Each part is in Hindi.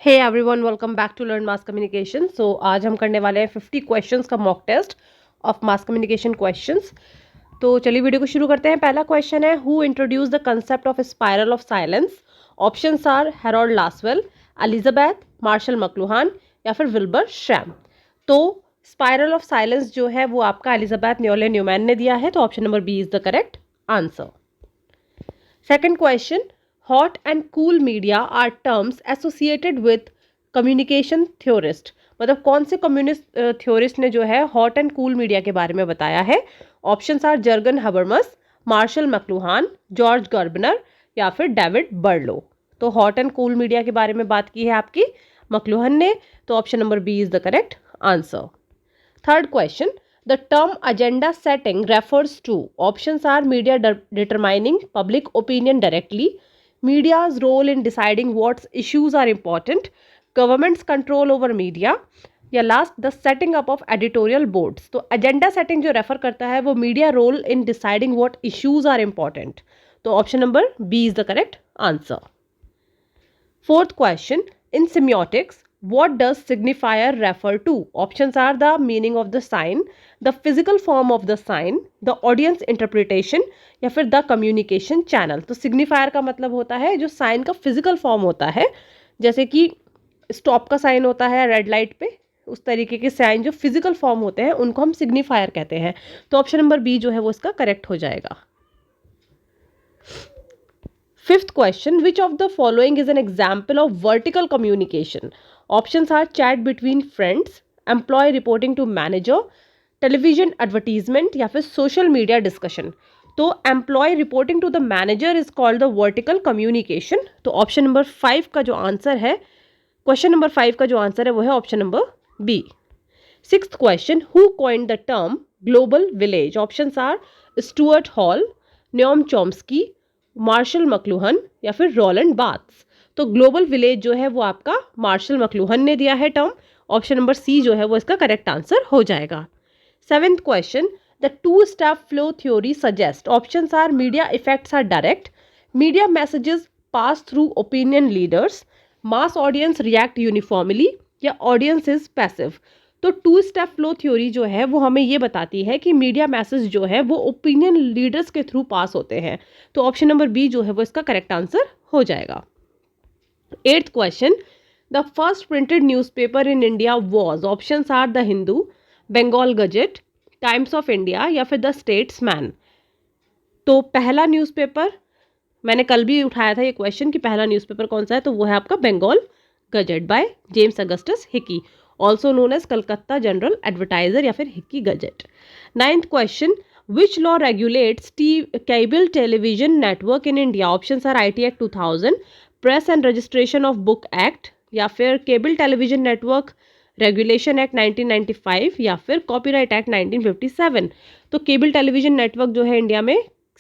Hey everyone, welcome back to learn mass communication. So आज हम करने वाले हैं 50 क्वेश्चंस का mock test of mass communication questions. तो चलिए वीडियो को शुरू करते हैं। पहला क्वेश्चन है, who introduce the concept of spiral of silence? Options are Harold Lasswell, Elizabeth, Marshall McLuhan या फिर विल्बर श्रैम। तो स्पाइरल ऑफ साइलेंस जो है वो आपका एलिजाबेथ न्योले न्यूमैन ने दिया है, तो option number B is the correct answer. Second question, hot and cool media are terms associated with communication theorist. मतलब कौन से कम्युनिस्ट थ्योरिस्ट ने जो है हॉट एंड कूल मीडिया के बारे में बताया है? Options are Jurgen Habermas, Marshall McLuhan, George Gerbner या फिर डेविड बर्लो। तो हॉट एंड कूल मीडिया के बारे में बात की है आपकी मकलुहान ने, तो option number B is the correct answer. Third question, the term agenda setting refers to, options are media determining public opinion directly, media's role in deciding what issues are important, government's control over media, या last the setting up of editorial boards. तो एजेंडा सेटिंग जो रेफर करता है वो media role in deciding what issues are important, तो option number B is the correct answer. Fourth question, in semiotics, what does signifier refer to? Options are the meaning of the sign, the physical form of the sign, the audience interpretation या फिर the communication channel। तो signifier का मतलब होता है जो साइन का फिजिकल फॉर्म होता है, जैसे कि स्टॉप का साइन होता है रेड लाइट पे, उस तरीके के साइन जो फिजिकल फॉर्म होते हैं उनको हम सिग्निफायर कहते हैं। तो ऑप्शन नंबर बी जो है वो इसका करेक्ट हो जाएगा। Fifth question, which of the following is an example of vertical communication? Options are chat between friends, employee reporting to manager, television advertisement या फिर social media discussion। तो employee reporting to the manager is called the vertical communication। तो ऑप्शन नंबर 5 का जो आंसर है, क्वेश्चन नंबर 5 का जो आंसर है वो है option number B. Sixth question, who coined the term global village? Options are Stuart Hall, Noam Chomsky, Marshall McLuhan या फिर रोलैंड बार्थ्स। तो ग्लोबल विलेज जो है वो आपका मार्शल मकलुहन ने दिया है टर्म, ऑप्शन नंबर सी जो है वो इसका करेक्ट आंसर हो जाएगा। Seventh question, the two step flow theory suggest. Options are media effects are direct, media messages pass through opinion leaders, mass audience react uniformly या ऑडियंस इज पैसिव। तो टू स्टेप फ्लो थ्योरी जो है वो हमें ये बताती है कि मीडिया मैसेज जो है वो ओपिनियन लीडर्स के थ्रू पास होते हैं, तो ऑप्शन नंबर बी जो है वो इसका करेक्ट आंसर हो जाएगा। Eighth question, the first printed newspaper in India was. Options are the Hindu, Bengal gazette, Times of India या फिर द स्टेट्समैन। तो पहला न्यूज़पेपर, मैंने कल भी उठाया था ये क्वेश्चन कि पहला न्यूज़पेपर कौन सा है, तो वो है आपका Bengal gazette by James Augustus Hicky, also known as Calcutta general advertiser या फिर Hicky gazette. Ninth question, which law regulates cable television network in India? Options are IT act 2000, press and registration of book act या फिर cable television network regulation act 1995 या फिर कॉपीराइट एक्ट 1957। तो केबल टेलीविजन नेटवर्क जो है इंडिया में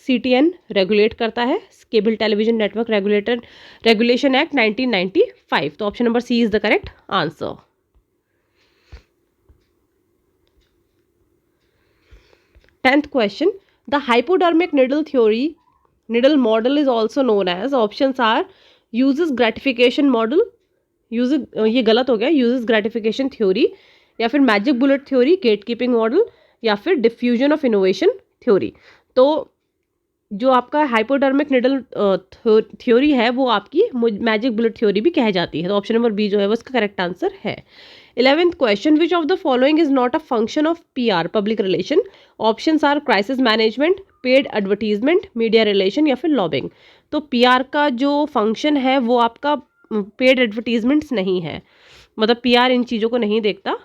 CTN रेगुलेट करता है, cable television network regulation act 1995। तो option number C is the correct answer. Tenth question, the hypodermic needle model is also known as, options are uses gratification model, ये गलत हो गया, uses gratification theory या फिर magic bullet theory, gate keeping model या फिर डिफ्यूजन ऑफ इनोवेशन थ्योरी। तो जो आपका हाइपोडर्मिक निडल थ्योरी है वो आपकी मैजिक बुलेट थ्योरी भी कह जाती है, तो ऑप्शन नंबर बी जो है वो इसका करेक्ट आंसर है। 11th question, which of the following is not a function of PR public relation? Options are crisis management, paid advertisement, media relation या फिर लॉबिंग। तो PR का जो फंक्शन है वो आपका पेड एडवर्टीजमेंट्स नहीं है, मतलब PR इन चीज़ों को नहीं देखता,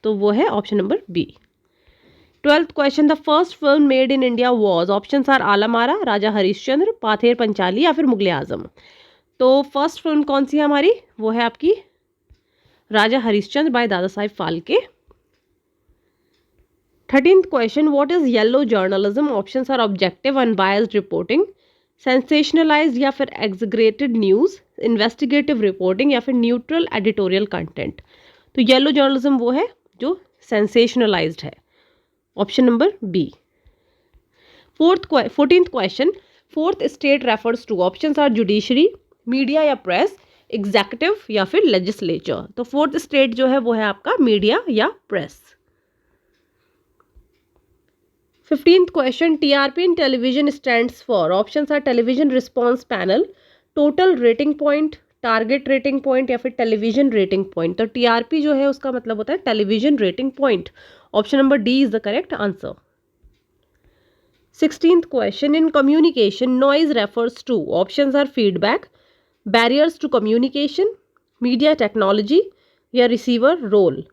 तो वो है option number B. 12th question, the first film made in India was. Options are Alam Ara, Raja Harishchandra, Pather Panchali या फिर मुगले आजम। तो फर्स्ट फिल्म कौन सी है हमारी, वो है आपकी राजा Harishchandra by Dada Sahib Phalke. 13th question, what is yellow journalism? Options are objective unbiased reporting, sensationalised या फिर एग्जीग्रेटेड न्यूज, इन्वेस्टिगेटिव रिपोर्टिंग या फिर न्यूट्रल एडिटोरियल कंटेंट। तो येलो जर्नलिज्म वो है जो सेंसेशनलाइज्ड है, option number B. 14th question, fourth estate refers to. Options are judiciary, media या प्रेस, एग्जीक्यूटिव या फिर लेजिस्लेचर। तो फोर्थ स्टेट जो है वो है आपका मीडिया या press. 15th question, TRP in television stands for, options are television response panel, total rating point, target rating point या फिर टेलीविजन रेटिंग पॉइंट। तो टीआरपी जो है उसका मतलब होता है television rating point. Option number D is the correct answer. 16th question, in communication noise refers to, options are feedback, barriers to communication, media technology या रिसीवर रोल।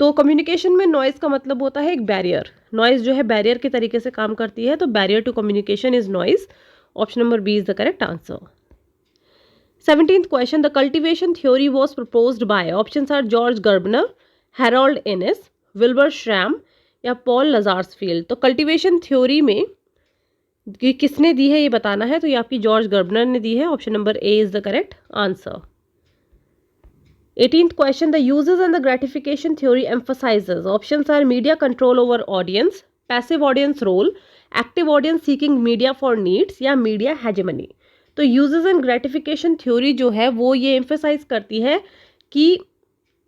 तो कम्युनिकेशन में नॉइज का मतलब होता है एक बैरियर। नॉइज जो है बैरियर के तरीके से काम करती है, तो barrier to communication is noise. Option number B is the correct answer. 17th question, the cultivation theory was proposed by, options are George Gerbner, Harold Innis, Wilbur Schramm या पॉल लजार्सफील्ड। तो कल्टीवेशन थ्योरी में किसने दी है ये बताना है, तो ये आपकी जॉर्ज गर्बनर ने दी है। Option number A is the correct answer. 18th question, the uses and the gratification theory emphasizes, options are media control over audience, passive audience role, active audience seeking media for needs या media hegemony। तो uses and gratification theory जो है वो ये emphasize करती है कि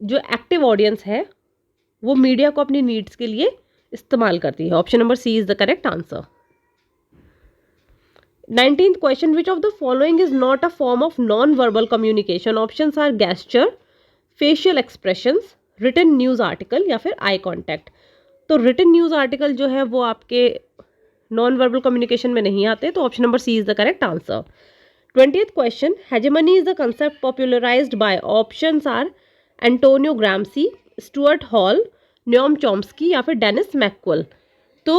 जो active audience है वो मीडिया को अपनी नीड्स के लिए इस्तेमाल करती है। Option number C is the correct answer. 19th question, which of the following is not a form of non-verbal communication? Options are gesture, facial expressions, written news article या फिर आई कांटेक्ट। तो रिटन न्यूज़ आर्टिकल जो है वो आपके नॉन वर्बल कम्युनिकेशन में नहीं आते, तो option number C is the correct answer. 20th question, hegemony is the concept popularised by, options are Antonio Gramsci, Stuart Hall, Noam Chomsky या फिर डेनिस मैकक्वल। तो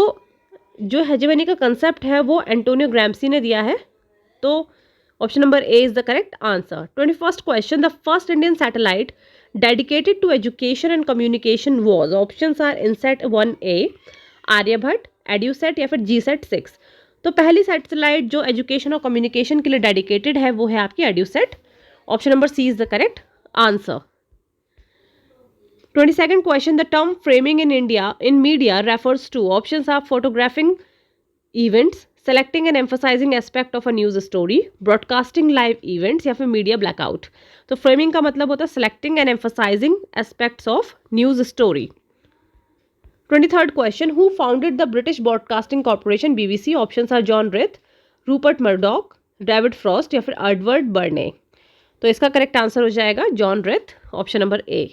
जो हेजेमनी का कंसेप्ट है वो एंटोनियो ग्राम्सी ने दिया है, तो option number A is the correct answer. 21st question, the first Indian satellite dedicated to education and communication was, options are INSAT 1A, Aryabhata, EDUSAT या फिर जीसेट 6। तो पहली सैटेलाइट जो एजुकेशन और कम्युनिकेशन के लिए डेडिकेटेड है वो है आपकी एड्यूसेट। Option number C is the correct answer. 22nd question, the term framing in India in media refers to, options are photographing events, selecting and emphasising aspect of a news story, broadcasting live events या फिर मीडिया ब्लैकआउट। तो फ्रेमिंग का मतलब होता है selecting and emphasising aspects of news story. 23rd question, who founded the British Broadcasting Corporation BBC, options are John Reith, Rupert Murdoch, David Frost या फिर एडवर्ड बर्ने। तो इसका करेक्ट आंसर हो जाएगा John Reith. Option number A.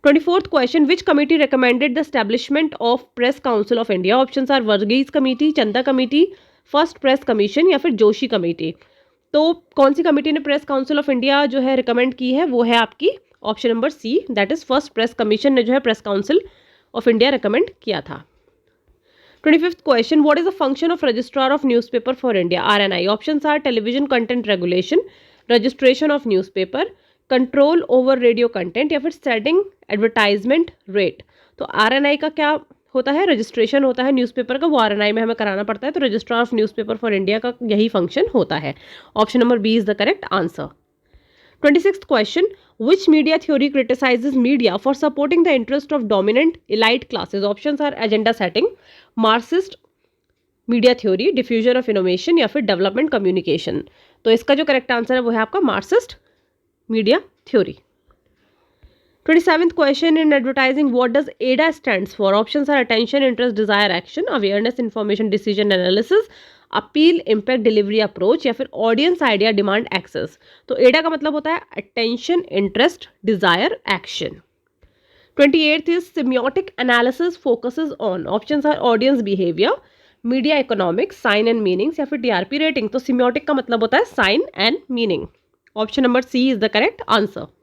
24th question, which committee recommended the establishment of press council of India, options are Verghese committee, Chanda committee, first press commission या फिर जोशी कमेटी। तो कौन सी कमेटी ने प्रेस काउंसिल ऑफ इंडिया जो है रिकमेंड की है वो है आपकी option number C, that is first press commission ने जो है press council of India recommend किया था। 25th question, what is the function of registrar of newspaper for India, RNI, options are television content regulation, registration of newspaper, control over radio content या फिर सेटिंग एडवर्टाइजमेंट रेट। तो RNI का क्या होता है, रजिस्ट्रेशन होता है न्यूज़पेपर का, वो RNI में हमें कराना पड़ता है। तो registrar of newspaper for India का यही फंक्शन होता है। Option number B is the correct answer. 26th question, which media theory criticises media for supporting the interest of dominant elite classes, options are agenda setting, Marxist media theory, diffusion of innovation या फिर डेवलपमेंट कम्युनिकेशन। तो इसका जो करेक्ट आंसर है वो है आपका Marxist media theory. 27th question, in advertising what does AIDA stands for, options are attention, interest, desire, action, awareness, information, decision, analysis, appeal, impact, delivery, approach या फिर ऑडियंस, आइडिया, डिमांड, एक्सेस। तो एडा का मतलब होता है attention, interest, desire, action. 28th is semiotic analysis focuses on, options are audience behaviour, media economics, sign and meanings या फिर TRP रेटिंग। तो सिम्योटिक का मतलब होता है sign and meaning. Option number C is the correct answer.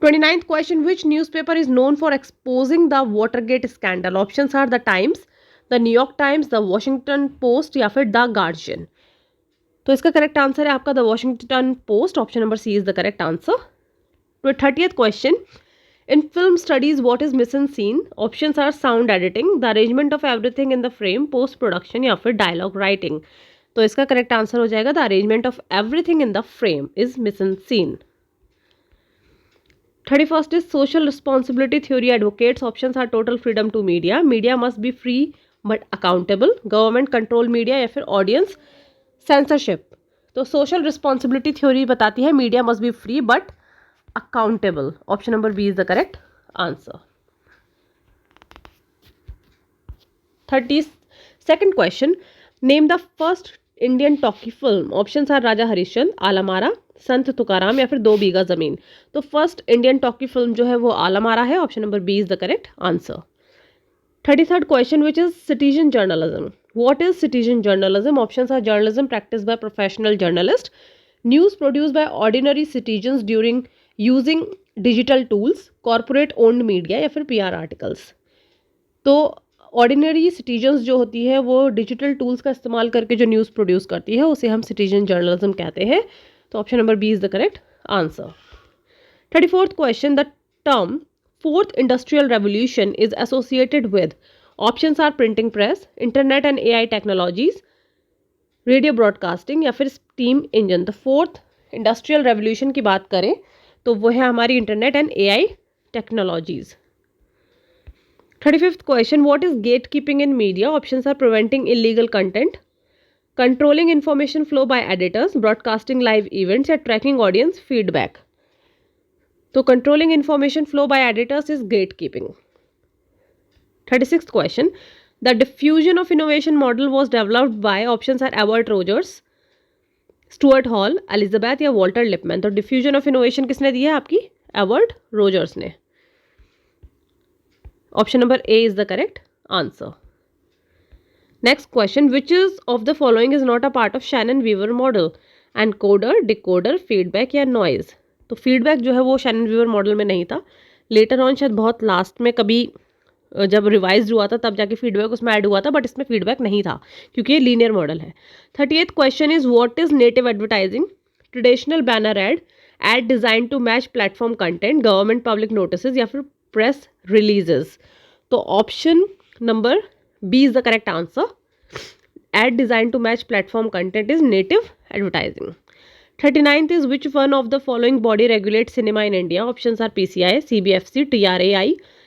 29th question, which newspaper is known for exposing the Watergate scandal, options are the Times, the New York Times, the Washington Post या फिर the Guardian। तो इसका करेक्ट आंसर है आपका the Washington Post. Option number C is the correct answer. 30th question, in film studies what is missing scene, options are sound editing, the arrangement of everything in the frame, post production या फिर डायलॉग राइटिंग। तो इसका करेक्ट आंसर हो जाएगा the arrangement of everything in the frame is missing scene. 31st is social responsibility theory advocates, options are total freedom to media, media must be free but accountable, government control media या फिर audience सेंसरशिप, तो सोशल रिस्पॉन्सिबिलिटी थ्योरी बताती है media must be free but accountable. Option number B is the correct answer. 32nd question, name the first Indian talkie film. Options are Raja Harishchandra, Alam Ara, Sant Tukaram या फिर दो बीघा जमीन। तो फर्स्ट इंडियन टॉकी फिल्म जो है वो आलमारा है। Option number B is the correct answer. 33rd question, which is citizen journalism. What is citizen journalism? Options are journalism practiced by professional journalists, news produced by ordinary citizens during using digital tools, corporate owned media या फिर PR articles। तो ऑर्डिनरी सिटीजन्स जो होती है वो डिजिटल टूल्स का इस्तेमाल करके जो न्यूज़ प्रोड्यूस करती है उसे हम सिटीजन जर्नलिज्म कहते हैं। तो option number B is the correct answer. 34th question, the term fourth industrial revolution is associated with. Options are printing press, internet and AI technologies, radio broadcasting या फिर स्टीम इंजन। तो फोर्थ इंडस्ट्रियल रेवोल्यूशन की बात करें तो वो है हमारी internet and AI technologies. 35th question, what is gatekeeping in media. Options are preventing illegal content, controlling information flow by editors, broadcasting live events या ट्रैकिंग ऑडियंस फीडबैक। तो controlling information flow by editors is get keeping. 36th question, the diffusion of innovation model was developed by, options are Edward Rogers, Stuart Hall, Elizabeth या Walter Lippmann। तो diffusion of innovation किसने दी है आपकी, एडवर्ड रोजर्स ने। Option number A is the correct answer. Next question, which is of the following is not a part of Shannon Weaver model, encoder, decoder, feedback या नॉइज। तो फीडबैक जो है वो शैनन वीवर मॉडल में नहीं था, लेटर ऑन शायद बहुत लास्ट में कभी जब रिवाइज हुआ था तब जाके फीडबैक उसमें ऐड हुआ था, बट इसमें फीडबैक नहीं था क्योंकि ये लीनियर मॉडल है। 38th question is what is native advertising. Traditional banner ad, ad design to match platform content, government public notice या फिर प्रेस रिलीजेस। तो option number B is the correct answer. Ad design to match platform content is native advertising. 39th is which one of the following body regulates cinema in India? Options are PCI, CBFC, TRAI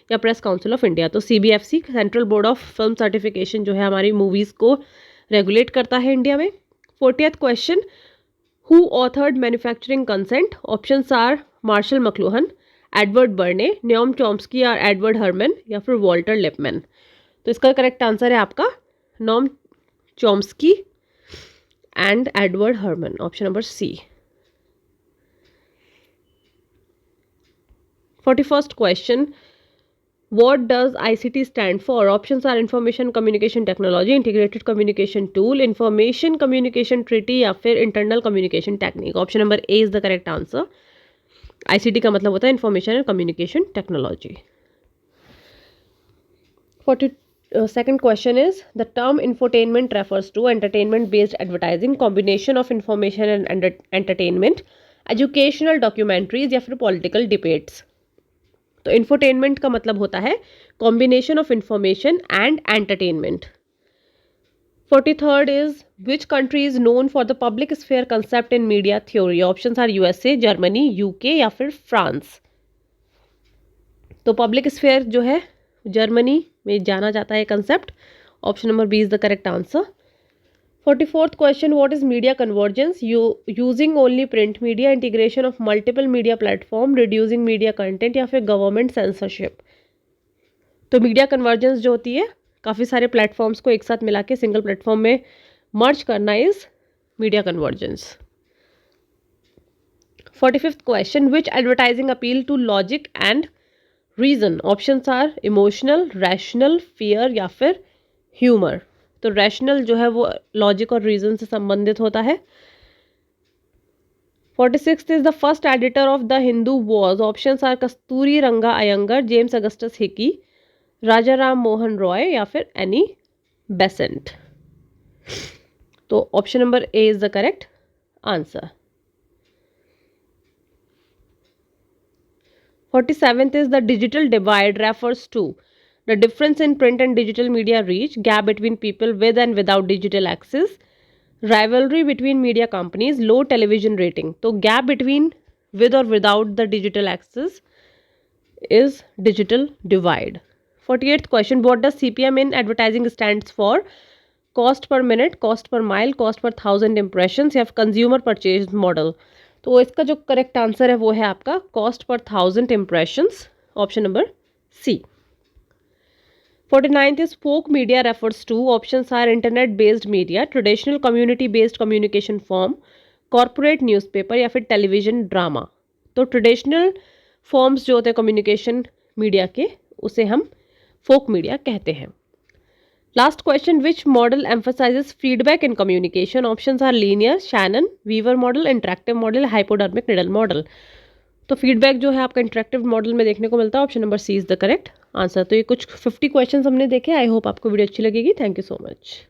या प्रेस काउंसिल ऑफ इंडिया। तो CBFC central board of film certification जो है हमारी मूवीज को रेगुलेट करता है इंडिया में। 40th question, who authored manufacturing consent. Options are Marshall McLuhan, Edward Bernays, Noam Chomsky और एडवर्ड हर्मन या फिर वॉल्टर लिपमैन। तो इसका करेक्ट आंसर है आपका Noam Chomsky and Edward Herman, option number C. 41st question, what does ICT stand for? Options are information communication technology, integrated communication tool, information communication treaty या फिर internal communication technique। Option number A is the correct answer. ICT का मतलब होता है information and communication technology. 42nd question is the term infotainment refers to entertainment based advertising, combination of information and entertainment, educational documentaries या फिर political debates। तो इंफोटेनमेंट का मतलब होता है combination of information and entertainment. 43rd is which country is known for the public sphere concept in media theory. Options are USA, Germany, UK या फिर फ्रांस। तो पब्लिक स्फेयर जो है जर्मनी में जाना जाता है concept. Option number B is the correct answer. 44th question, what is media convergence. Using only print media, integration of multiple media platform, reducing media content या फिर गवर्नमेंट सेंसरशिप। तो मीडिया कन्वर्जेंस जो होती है काफ़ी सारे प्लेटफॉर्म्स को एक साथ मिला के सिंगल प्लेटफॉर्म में मर्ज करना is media convergence. 45th question, which advertising appeal to logic and reason. Options are emotional, rational, fear या फिर ह्यूमर। तो रैशनल जो है वो लॉजिक और रीजन से संबंधित होता है। 46th is the first editor of the Hindu was. Options are Kasturi Ranga Iyengar, James Augustus Hicky, Raja Ram Mohan Roy या फिर एनी बेसेंट। तो option number A is the correct answer. 47th is the digital divide refers to the difference in print and digital media reach, gap between people with and without digital access, rivalry between media companies, low television rating। तो gap between with or without the digital access is digital divide। 48th question, what does CPM in advertising stands for? Cost per minute, cost per mile, cost पर 1000 इम्प्रेशंस या कंज्यूमर परचेज मॉडल। तो इसका जो करेक्ट आंसर है वो है आपका कॉस्ट पर 1000 impressions, option number C. 49th is folk media refers to, options are internet based media, traditional community based communication form, corporate newspaper या फिर टेलीविजन ड्रामा। तो ट्रेडिशनल फॉर्म्स जो होते हैं कम्युनिकेशन मीडिया के, उसे हम फोक मीडिया कहते हैं। Last question, which model emphasises feedback in communication, options are linear, Shannon, Weaver model, interactive model, hypodermic needle model. तो फीडबैक जो है आपका इंटरेक्टिव मॉडल में देखने को मिलता है, option number C is the correct answer. तो ये कुछ 50 क्वेश्चंस हमने देखे। आई होप आपको वीडियो अच्छी लगेगी। Thank you so much.